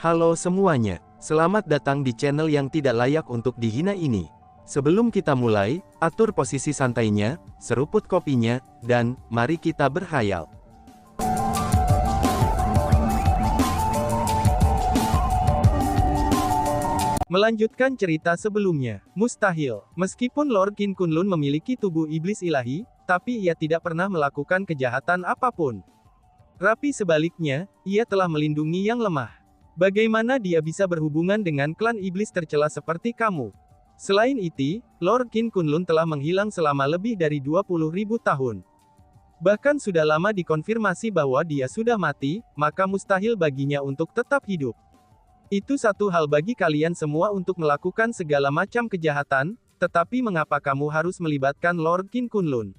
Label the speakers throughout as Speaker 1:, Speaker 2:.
Speaker 1: Halo semuanya, selamat datang di channel yang tidak layak untuk dihina ini. Sebelum kita mulai, atur posisi santainya, seruput kopinya, dan mari kita berhayal. Melanjutkan cerita sebelumnya, mustahil. Meskipun Lord Qin Kunlun memiliki tubuh iblis ilahi, tapi ia tidak pernah melakukan kejahatan apapun. Rapi sebaliknya, ia telah melindungi yang lemah. Bagaimana dia bisa berhubungan dengan klan iblis tercela seperti kamu? Selain itu, Lord Qin Kunlun telah menghilang selama lebih dari 20.000 tahun. Bahkan sudah lama dikonfirmasi bahwa dia sudah mati, maka mustahil baginya untuk tetap hidup. Itu satu hal bagi kalian semua untuk melakukan segala macam kejahatan, tetapi mengapa kamu harus melibatkan Lord Qin Kunlun?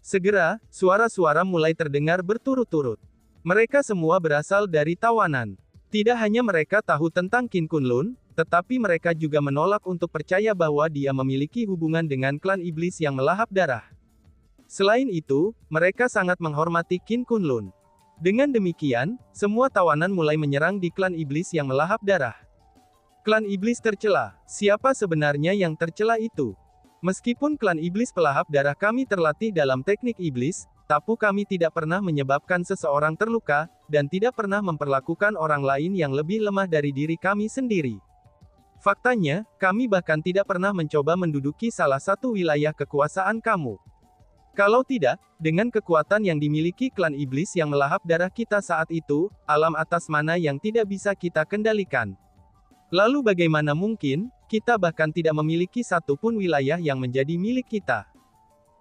Speaker 1: Segera, suara-suara mulai terdengar berturut-turut. Mereka semua berasal dari tawanan. Tidak hanya mereka tahu tentang Qin Kunlun, tetapi mereka juga menolak untuk percaya bahwa dia memiliki hubungan dengan klan iblis yang melahap darah. Selain itu, mereka sangat menghormati Qin Kunlun. Dengan demikian, semua tawanan mulai menyerang di klan iblis yang melahap darah. Klan iblis tercela. Siapa sebenarnya yang tercela itu? Meskipun klan iblis pelahap darah kami terlatih dalam teknik iblis, tapi kami tidak pernah menyebabkan seseorang terluka, dan tidak pernah memperlakukan orang lain yang lebih lemah dari diri kami sendiri. Faktanya, kami bahkan tidak pernah mencoba menduduki salah satu wilayah kekuasaan kamu. Kalau tidak, dengan kekuatan yang dimiliki klan iblis yang melahap darah kita saat itu, alam atas mana yang tidak bisa kita kendalikan? Lalu bagaimana mungkin, kita bahkan tidak memiliki satu pun wilayah yang menjadi milik kita?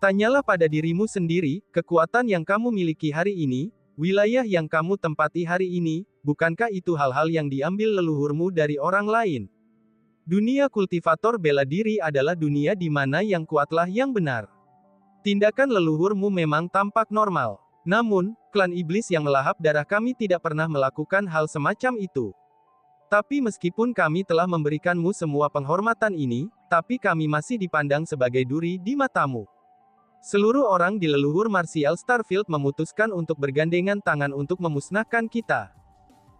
Speaker 1: Tanyalah pada dirimu sendiri, kekuatan yang kamu miliki hari ini, wilayah yang kamu tempati hari ini, bukankah itu hal-hal yang diambil leluhurmu dari orang lain? Dunia kultivator bela diri adalah dunia di mana yang kuatlah yang benar. Tindakan leluhurmu memang tampak normal. Namun, klan iblis yang melahap darah kami tidak pernah melakukan hal semacam itu. Tapi meskipun kami telah memberikanmu semua penghormatan ini, tapi kami masih dipandang sebagai duri di matamu. Seluruh orang di leluhur martial Starfield memutuskan untuk bergandengan tangan untuk memusnahkan kita.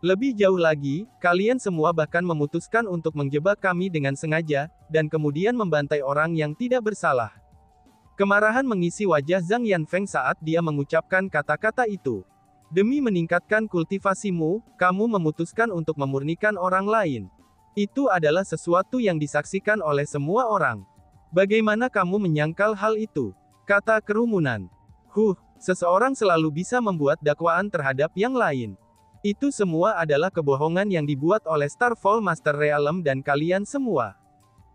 Speaker 1: Lebih jauh lagi, kalian semua bahkan memutuskan untuk menjebak kami dengan sengaja, dan kemudian membantai orang yang tidak bersalah. Kemarahan mengisi wajah Zhang Yanfeng saat dia mengucapkan kata-kata itu. Demi meningkatkan kultivasimu, kamu memutuskan untuk memurnikan orang lain. Itu adalah sesuatu yang disaksikan oleh semua orang. Bagaimana kamu menyangkal hal itu? Kata kerumunan. Seseorang selalu bisa membuat dakwaan terhadap yang lain. Itu semua adalah kebohongan yang dibuat oleh Starfall Master Realm dan kalian semua.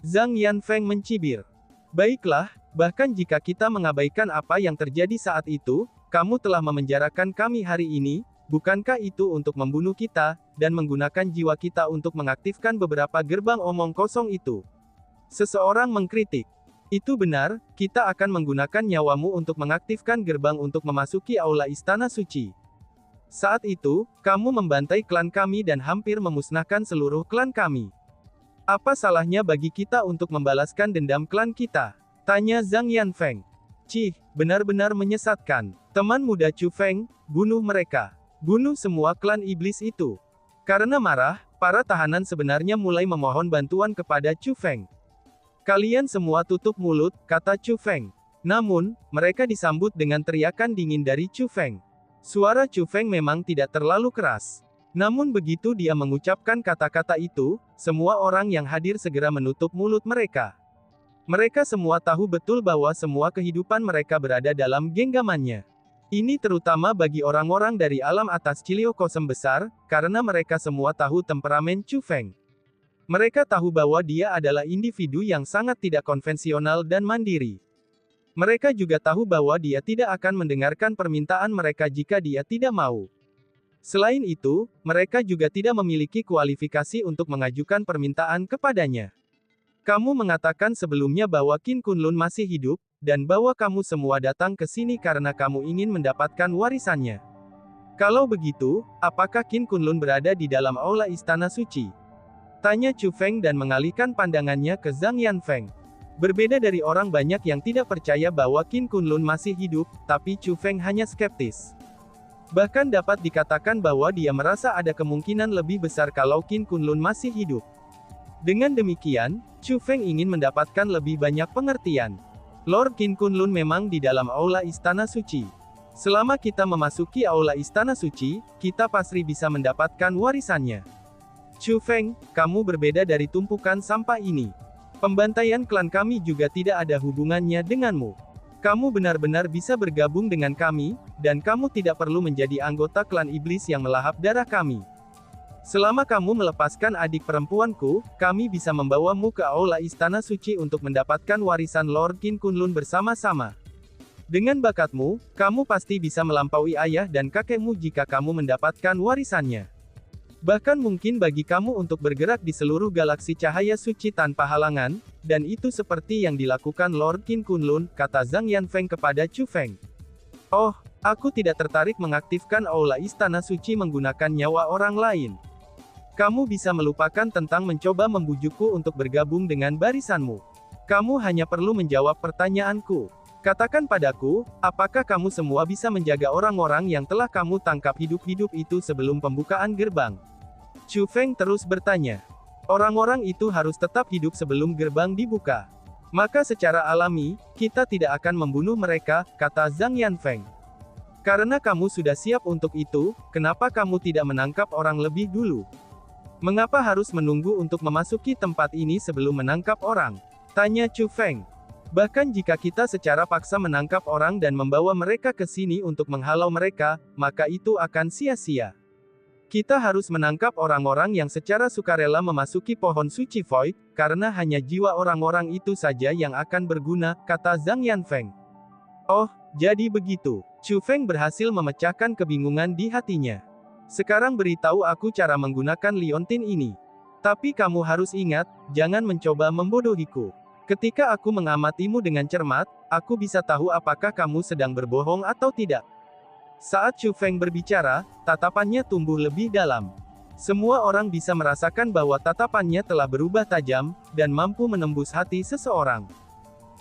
Speaker 1: Zhang Yanfeng mencibir. Baiklah, bahkan jika kita mengabaikan apa yang terjadi saat itu, kamu telah memenjarakan kami hari ini, bukankah itu untuk membunuh kita, dan menggunakan jiwa kita untuk mengaktifkan beberapa gerbang omong kosong itu? Seseorang mengkritik. Itu benar, kita akan menggunakan nyawamu untuk mengaktifkan gerbang untuk memasuki aula Istana Suci. Saat itu, kamu membantai klan kami dan hampir memusnahkan seluruh klan kami. Apa salahnya bagi kita untuk membalaskan dendam klan kita? Tanya Zhang Yanfeng. Benar-benar menyesatkan. Teman muda Chu Feng, bunuh mereka. Bunuh semua klan iblis itu. Karena marah, para tahanan sebenarnya mulai memohon bantuan kepada Chu Feng. Kalian semua tutup mulut, kata Chu Feng. Namun, mereka disambut dengan teriakan dingin dari Chu Feng. Suara Chu Feng memang tidak terlalu keras. Namun begitu dia mengucapkan kata-kata itu, semua orang yang hadir segera menutup mulut mereka. Mereka semua tahu betul bahwa semua kehidupan mereka berada dalam genggamannya. Ini terutama bagi orang-orang dari alam atas Cilio Kosem besar, karena mereka semua tahu temperamen Chu Feng. Mereka tahu bahwa dia adalah individu yang sangat tidak konvensional dan mandiri. Mereka juga tahu bahwa dia tidak akan mendengarkan permintaan mereka jika dia tidak mau. Selain itu, mereka juga tidak memiliki kualifikasi untuk mengajukan permintaan kepadanya. Kamu mengatakan sebelumnya bahwa Qin Kunlun masih hidup, dan bahwa kamu semua datang ke sini karena kamu ingin mendapatkan warisannya. Kalau begitu, apakah Qin Kunlun berada di dalam aula Istana Suci? Tanya Chu Feng dan mengalihkan pandangannya ke Zhang Yanfeng. Berbeda dari orang banyak yang tidak percaya bahwa Qin Kunlun masih hidup, tapi Chu Feng hanya skeptis. Bahkan dapat dikatakan bahwa dia merasa ada kemungkinan lebih besar kalau Qin Kunlun masih hidup. Dengan demikian, Chu Feng ingin mendapatkan lebih banyak pengertian. Lord Qin Kunlun memang di dalam aula Istana Suci. Selama kita memasuki aula Istana Suci, kita pasti bisa mendapatkan warisannya. Chu Feng, kamu berbeda dari tumpukan sampah ini. Pembantaian klan kami juga tidak ada hubungannya denganmu. Kamu benar-benar bisa bergabung dengan kami, dan kamu tidak perlu menjadi anggota klan iblis yang melahap darah kami. Selama kamu melepaskan adik perempuanku, kami bisa membawamu ke aula Istana Suci untuk mendapatkan warisan Lord Qin Kunlun bersama-sama. Dengan bakatmu, kamu pasti bisa melampaui ayah dan kakekmu jika kamu mendapatkan warisannya. Bahkan mungkin bagi kamu untuk bergerak di seluruh galaksi cahaya suci tanpa halangan, dan itu seperti yang dilakukan Lord Qin Kunlun, kata Zhang Yanfeng kepada Chu Feng. Oh, aku tidak tertarik mengaktifkan aula Istana Suci menggunakan nyawa orang lain. Kamu bisa melupakan tentang mencoba membujukku untuk bergabung dengan barisanmu. Kamu hanya perlu menjawab pertanyaanku. Katakan padaku, apakah kamu semua bisa menjaga orang-orang yang telah kamu tangkap hidup-hidup itu sebelum pembukaan gerbang? Chu Feng terus bertanya. Orang-orang itu harus tetap hidup sebelum gerbang dibuka. Maka secara alami, kita tidak akan membunuh mereka, kata Zhang Yanfeng. Karena kamu sudah siap untuk itu, kenapa kamu tidak menangkap orang lebih dulu? Mengapa harus menunggu untuk memasuki tempat ini sebelum menangkap orang? Tanya Chu Feng. Bahkan jika kita secara paksa menangkap orang dan membawa mereka ke sini untuk menghalau mereka, maka itu akan sia-sia. Kita harus menangkap orang-orang yang secara sukarela memasuki pohon suci Void, karena hanya jiwa orang-orang itu saja yang akan berguna, kata Zhang Yanfeng. Oh, jadi begitu. Chu Feng berhasil memecahkan kebingungan di hatinya. Sekarang beritahu aku cara menggunakan liontin ini. Tapi kamu harus ingat, jangan mencoba membodohiku. Ketika aku mengamatimu dengan cermat, aku bisa tahu apakah kamu sedang berbohong atau tidak. Saat Chu Feng berbicara, tatapannya tumbuh lebih dalam. Semua orang bisa merasakan bahwa tatapannya telah berubah tajam, dan mampu menembus hati seseorang.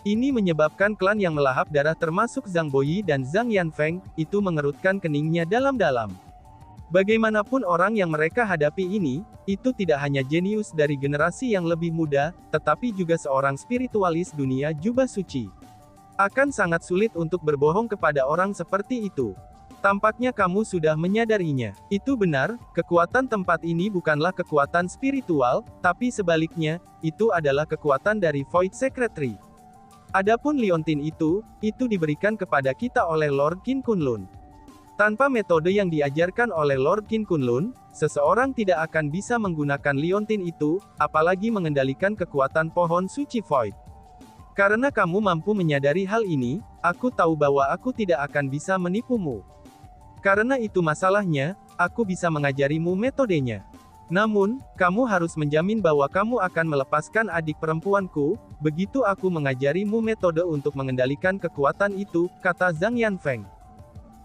Speaker 1: Ini menyebabkan klan yang melahap darah termasuk Zhang Boyi dan Zhang Yanfeng, itu mengerutkan keningnya dalam-dalam. Bagaimanapun orang yang mereka hadapi ini, itu tidak hanya jenius dari generasi yang lebih muda, tetapi juga seorang spiritualis dunia jubah suci. Akan sangat sulit untuk berbohong kepada orang seperti itu. Tampaknya kamu sudah menyadarinya. Itu benar, kekuatan tempat ini bukanlah kekuatan spiritual, tapi sebaliknya, itu adalah kekuatan dari Void Secretary. Adapun liontin itu diberikan kepada kita oleh Lord Qin Kunlun. Tanpa metode yang diajarkan oleh Lord Qin Kunlun, seseorang tidak akan bisa menggunakan liontin itu, apalagi mengendalikan kekuatan pohon suci Void. Karena kamu mampu menyadari hal ini, aku tahu bahwa aku tidak akan bisa menipumu. Karena itu masalahnya, aku bisa mengajarimu metodenya. Namun, kamu harus menjamin bahwa kamu akan melepaskan adik perempuanku, begitu aku mengajarimu metode untuk mengendalikan kekuatan itu, kata Zhang Yanfeng.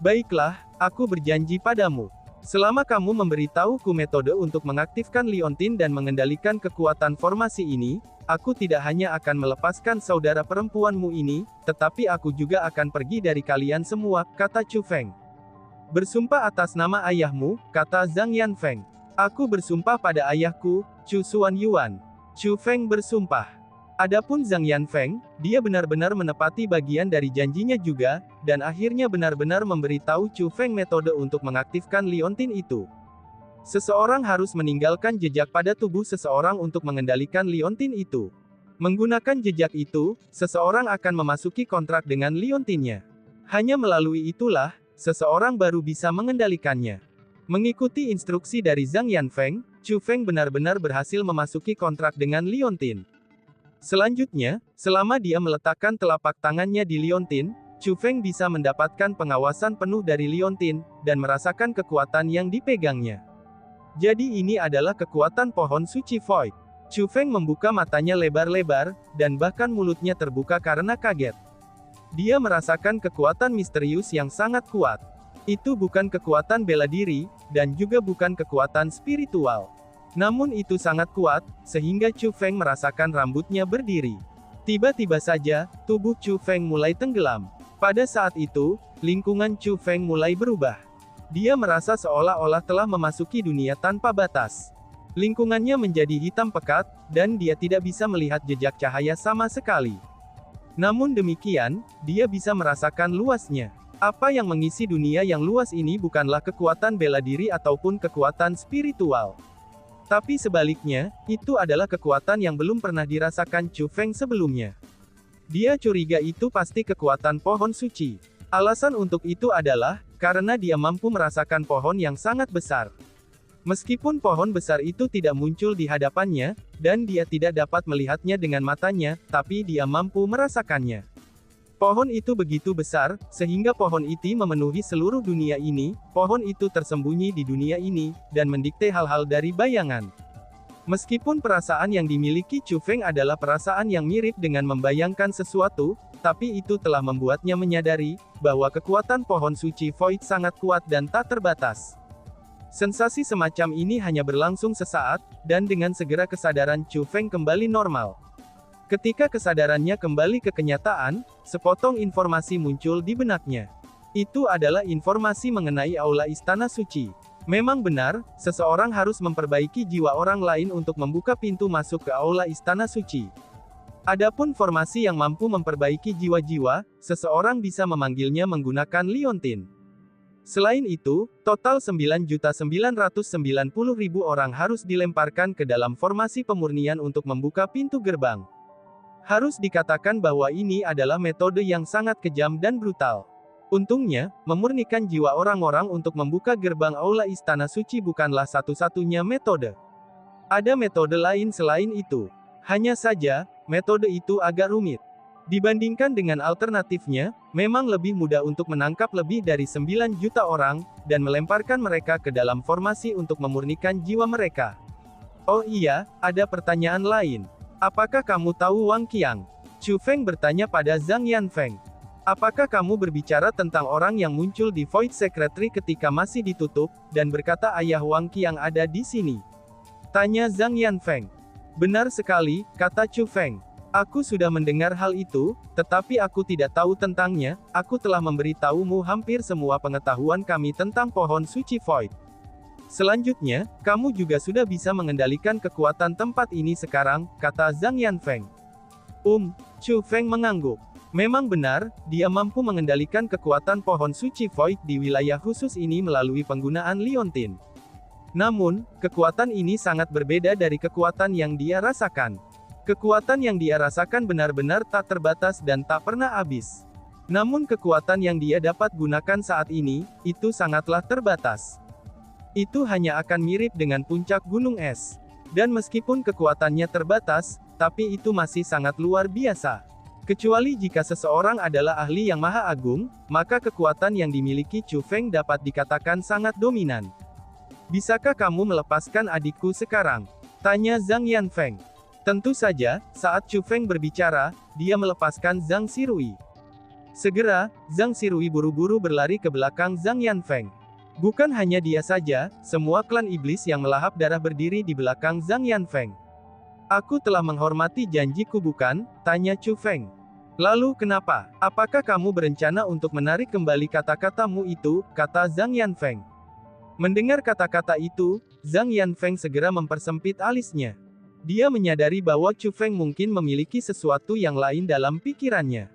Speaker 1: Baiklah, aku berjanji padamu. Selama kamu memberitahuku metode untuk mengaktifkan liontin dan mengendalikan kekuatan formasi ini, aku tidak hanya akan melepaskan saudara perempuanmu ini, tetapi aku juga akan pergi dari kalian semua, kata Chu Feng. Bersumpah atas nama ayahmu, kata Zhang Yanfeng. Aku bersumpah pada ayahku, Chu Xuan Yuan. Chu Feng bersumpah. Adapun Zhang Yanfeng, dia benar-benar menepati bagian dari janjinya juga, dan akhirnya benar-benar memberitahu Chu Feng metode untuk mengaktifkan liontin itu. Seseorang harus meninggalkan jejak pada tubuh seseorang untuk mengendalikan liontin itu. Menggunakan jejak itu, seseorang akan memasuki kontrak dengan liontinnya. Hanya melalui itulah, seseorang baru bisa mengendalikannya. Mengikuti instruksi dari Zhang Yanfeng, Chu Feng benar-benar berhasil memasuki kontrak dengan liontin. Selanjutnya, selama dia meletakkan telapak tangannya di liontin, Chu Feng bisa mendapatkan pengawasan penuh dari liontin, dan merasakan kekuatan yang dipegangnya. Jadi ini adalah kekuatan pohon suci Void. Chu Feng membuka matanya lebar-lebar, dan bahkan mulutnya terbuka karena kaget. Dia merasakan kekuatan misterius yang sangat kuat. Itu bukan kekuatan bela diri, dan juga bukan kekuatan spiritual. Namun itu sangat kuat, sehingga Chu Feng merasakan rambutnya berdiri. Tiba-tiba saja, tubuh Chu Feng mulai tenggelam. Pada saat itu, lingkungan Chu Feng mulai berubah. Dia merasa seolah-olah telah memasuki dunia tanpa batas. Lingkungannya menjadi hitam pekat, dan dia tidak bisa melihat jejak cahaya sama sekali. Namun demikian, dia bisa merasakan luasnya. Apa yang mengisi dunia yang luas ini bukanlah kekuatan bela diri ataupun kekuatan spiritual. Tapi sebaliknya, itu adalah kekuatan yang belum pernah dirasakan Chu Feng sebelumnya. Dia curiga itu pasti kekuatan pohon suci. Alasan untuk itu adalah, karena dia mampu merasakan pohon yang sangat besar. Meskipun pohon besar itu tidak muncul di hadapannya, dan dia tidak dapat melihatnya dengan matanya, tapi dia mampu merasakannya. Pohon itu begitu besar, sehingga pohon itu memenuhi seluruh dunia ini, pohon itu tersembunyi di dunia ini, dan mendikte hal-hal dari bayangan. Meskipun perasaan yang dimiliki Chu Feng adalah perasaan yang mirip dengan membayangkan sesuatu, tapi itu telah membuatnya menyadari, bahwa kekuatan pohon suci Void sangat kuat dan tak terbatas. Sensasi semacam ini hanya berlangsung sesaat, dan dengan segera kesadaran Chu Feng kembali normal. Ketika kesadarannya kembali ke kenyataan, sepotong informasi muncul di benaknya. Itu adalah informasi mengenai aula Istana Suci. Memang benar, seseorang harus memperbaiki jiwa orang lain untuk membuka pintu masuk ke aula Istana Suci. Adapun formasi yang mampu memperbaiki jiwa-jiwa, seseorang bisa memanggilnya menggunakan liontin. Selain itu, total 9.990.000 orang harus dilemparkan ke dalam formasi pemurnian untuk membuka pintu gerbang. Harus dikatakan bahwa ini adalah metode yang sangat kejam dan brutal. Untungnya, memurnikan jiwa orang-orang untuk membuka gerbang aula Istana Suci bukanlah satu-satunya metode. Ada metode lain selain itu. Hanya saja, metode itu agak rumit. Dibandingkan dengan alternatifnya, memang lebih mudah untuk menangkap lebih dari 9 juta orang, dan melemparkan mereka ke dalam formasi untuk memurnikan jiwa mereka. Oh iya, ada pertanyaan lain. Apakah kamu tahu Wang Qiang? Chu Feng bertanya pada Zhang Yanfeng. Apakah kamu berbicara tentang orang yang muncul di Void Secretary ketika masih ditutup, dan berkata ayah Wang Qiang ada di sini? Tanya Zhang Yanfeng. Benar sekali, kata Chu Feng. Aku sudah mendengar hal itu, tetapi aku tidak tahu tentangnya. Aku telah memberitahumu hampir semua pengetahuan kami tentang pohon suci Void. Selanjutnya, kamu juga sudah bisa mengendalikan kekuatan tempat ini sekarang, kata Zhang Yanfeng. Chu Feng mengangguk. Memang benar, dia mampu mengendalikan kekuatan pohon suci Void di wilayah khusus ini melalui penggunaan liontin. Namun, kekuatan ini sangat berbeda dari kekuatan yang dia rasakan. Kekuatan yang dia rasakan benar-benar tak terbatas dan tak pernah habis. Namun kekuatan yang dia dapat gunakan saat ini, itu sangatlah terbatas. Itu hanya akan mirip dengan puncak gunung es. Dan meskipun kekuatannya terbatas, tapi itu masih sangat luar biasa. Kecuali jika seseorang adalah ahli yang maha agung, maka kekuatan yang dimiliki Chu Feng dapat dikatakan sangat dominan. Bisakah kamu melepaskan adikku sekarang? Tanya Zhang Yanfeng. Tentu saja, saat Chu Feng berbicara, dia melepaskan Zhang Xirui. Segera, Zhang Xirui buru-buru berlari ke belakang Zhang Yanfeng. Bukan hanya dia saja, semua klan iblis yang melahap darah berdiri di belakang Zhang Yanfeng. Aku telah menghormati janjiku bukan? Tanya Chu Feng. Lalu kenapa? Apakah kamu berencana untuk menarik kembali kata-katamu itu? Kata Zhang Yanfeng. Mendengar kata-kata itu, Zhang Yanfeng segera mempersempit alisnya. Dia menyadari bahwa Chu Feng mungkin memiliki sesuatu yang lain dalam pikirannya.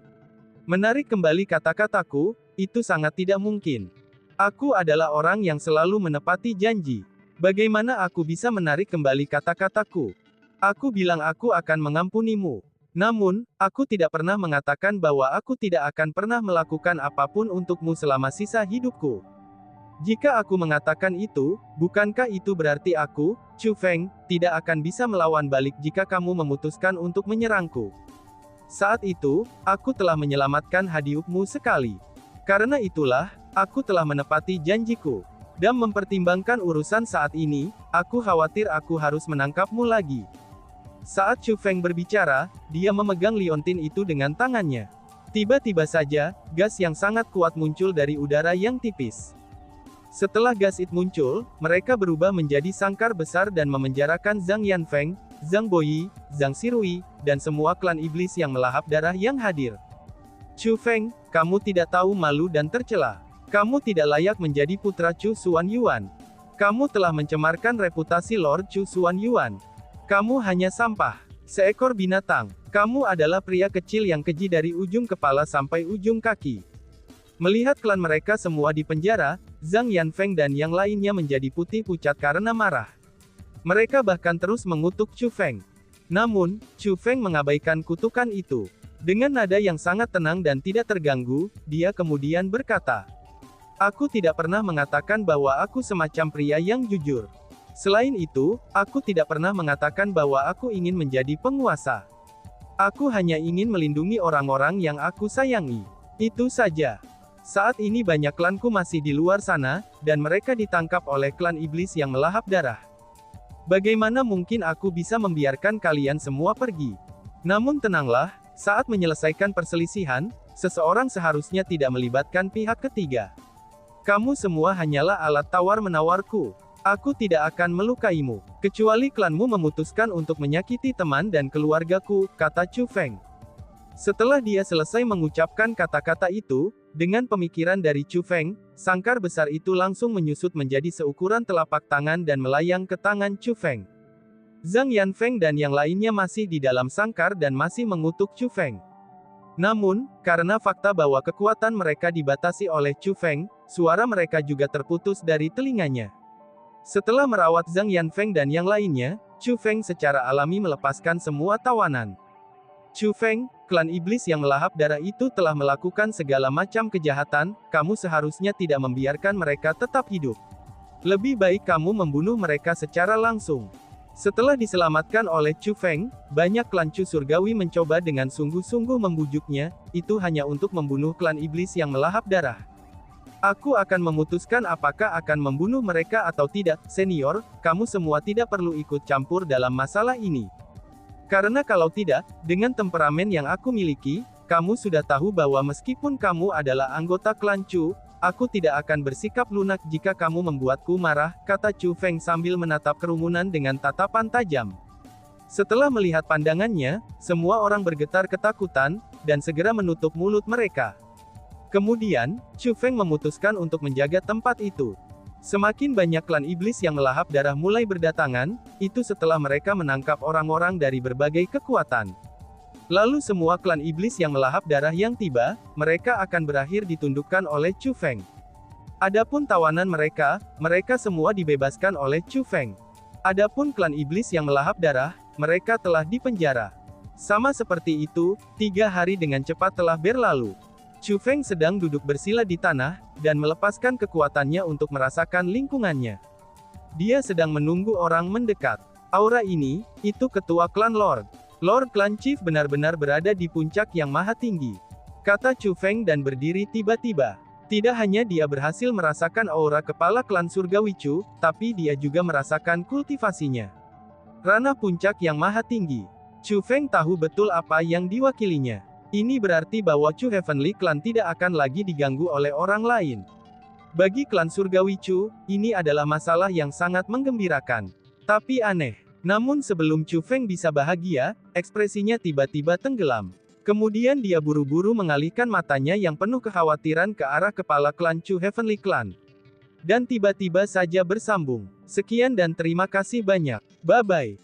Speaker 1: Menarik kembali kata-kataku, itu sangat tidak mungkin. Aku adalah orang yang selalu menepati janji. Bagaimana aku bisa menarik kembali kata-kataku? Aku bilang aku akan mengampunimu. Namun, aku tidak pernah mengatakan bahwa aku tidak akan pernah melakukan apapun untukmu selama sisa hidupku. Jika aku mengatakan itu, bukankah itu berarti aku, Chu Feng, tidak akan bisa melawan balik jika kamu memutuskan untuk menyerangku? Saat itu, aku telah menyelamatkan hidupmu sekali. Karena itulah, aku telah menepati janjiku. Dan mempertimbangkan urusan saat ini, aku khawatir aku harus menangkapmu lagi. Saat Chu Feng berbicara, dia memegang liontin itu dengan tangannya. Tiba-tiba saja, gas yang sangat kuat muncul dari udara yang tipis. Setelah gas itu muncul, mereka berubah menjadi sangkar besar dan memenjarakan Zhang Yanfeng, Zhang Boyi, Zhang Xirui, dan semua klan iblis yang melahap darah yang hadir. Chu Feng, kamu tidak tahu malu dan tercela. Kamu tidak layak menjadi putra Chu Xuanyuan. Kamu telah mencemarkan reputasi Lord Chu Xuanyuan. Kamu hanya sampah. Seekor binatang. Kamu adalah pria kecil yang keji dari ujung kepala sampai ujung kaki. Melihat klan mereka semua di penjara, Zhang Yanfeng dan yang lainnya menjadi putih pucat karena marah. Mereka bahkan terus mengutuk Chu Feng. Namun, Chu Feng mengabaikan kutukan itu. Dengan nada yang sangat tenang dan tidak terganggu, dia kemudian berkata, "Aku tidak pernah mengatakan bahwa aku semacam pria yang jujur. Selain itu, aku tidak pernah mengatakan bahwa aku ingin menjadi penguasa. Aku hanya ingin melindungi orang-orang yang aku sayangi. Itu saja. Saat ini banyak klanku masih di luar sana, dan mereka ditangkap oleh klan iblis yang melahap darah. Bagaimana mungkin aku bisa membiarkan kalian semua pergi? Namun tenanglah, saat menyelesaikan perselisihan, seseorang seharusnya tidak melibatkan pihak ketiga. Kamu semua hanyalah alat tawar-menawarku. Aku tidak akan melukaimu, kecuali klanmu memutuskan untuk menyakiti teman dan keluargaku," kata Chu Feng. Setelah dia selesai mengucapkan kata-kata itu, dengan pemikiran dari Chu Feng, sangkar besar itu langsung menyusut menjadi seukuran telapak tangan dan melayang ke tangan Chu Feng. Zhang Yanfeng dan yang lainnya masih di dalam sangkar dan masih mengutuk Chu Feng. Namun, karena fakta bahwa kekuatan mereka dibatasi oleh Chu Feng, suara mereka juga terputus dari telinganya. Setelah merawat Zhang Yanfeng dan yang lainnya, Chu Feng secara alami melepaskan semua tawanan. Chu Feng, klan iblis yang melahap darah itu telah melakukan segala macam kejahatan, kamu seharusnya tidak membiarkan mereka tetap hidup. Lebih baik kamu membunuh mereka secara langsung. Setelah diselamatkan oleh Chu Feng, banyak klan Chu Surgawi mencoba dengan sungguh-sungguh membujuknya, itu hanya untuk membunuh klan iblis yang melahap darah. Aku akan memutuskan apakah akan membunuh mereka atau tidak, senior, kamu semua tidak perlu ikut campur dalam masalah ini. Karena kalau tidak, dengan temperamen yang aku miliki, kamu sudah tahu bahwa meskipun kamu adalah anggota klan Chu, aku tidak akan bersikap lunak jika kamu membuatku marah, kata Chu Feng sambil menatap kerumunan dengan tatapan tajam. Setelah melihat pandangannya, semua orang bergetar ketakutan, dan segera menutup mulut mereka. Kemudian, Chu Feng memutuskan untuk menjaga tempat itu. Semakin banyak klan iblis yang melahap darah mulai berdatangan, itu setelah mereka menangkap orang-orang dari berbagai kekuatan. Lalu semua klan iblis yang melahap darah yang tiba, mereka akan berakhir ditundukkan oleh Chu Feng. Adapun tawanan mereka semua dibebaskan oleh Chu Feng. Adapun klan iblis yang melahap darah, mereka telah dipenjara. Sama seperti itu, 3 hari dengan cepat telah berlalu. Chu Feng sedang duduk bersila di tanah, dan melepaskan kekuatannya untuk merasakan lingkungannya. Dia sedang menunggu orang mendekat. Aura ini, itu ketua klan Lord. Lord Clan Chief benar-benar berada di puncak yang maha tinggi, kata Chu Feng dan berdiri tiba-tiba. Tidak hanya dia berhasil merasakan aura kepala klan Surgawi Chu, tapi dia juga merasakan kultivasinya. Ranah puncak yang maha tinggi. Chu Feng tahu betul apa yang diwakilinya. Ini berarti bahwa Chu Heavenly Clan tidak akan lagi diganggu oleh orang lain. Bagi klan Surgawi Chu, ini adalah masalah yang sangat menggembirakan. Tapi aneh. Namun sebelum Chu Feng bisa bahagia, ekspresinya tiba-tiba tenggelam. Kemudian dia buru-buru mengalihkan matanya yang penuh kekhawatiran ke arah kepala klan Chu Heavenly Clan. Dan tiba-tiba saja bersambung. Sekian dan terima kasih banyak. Bye-bye.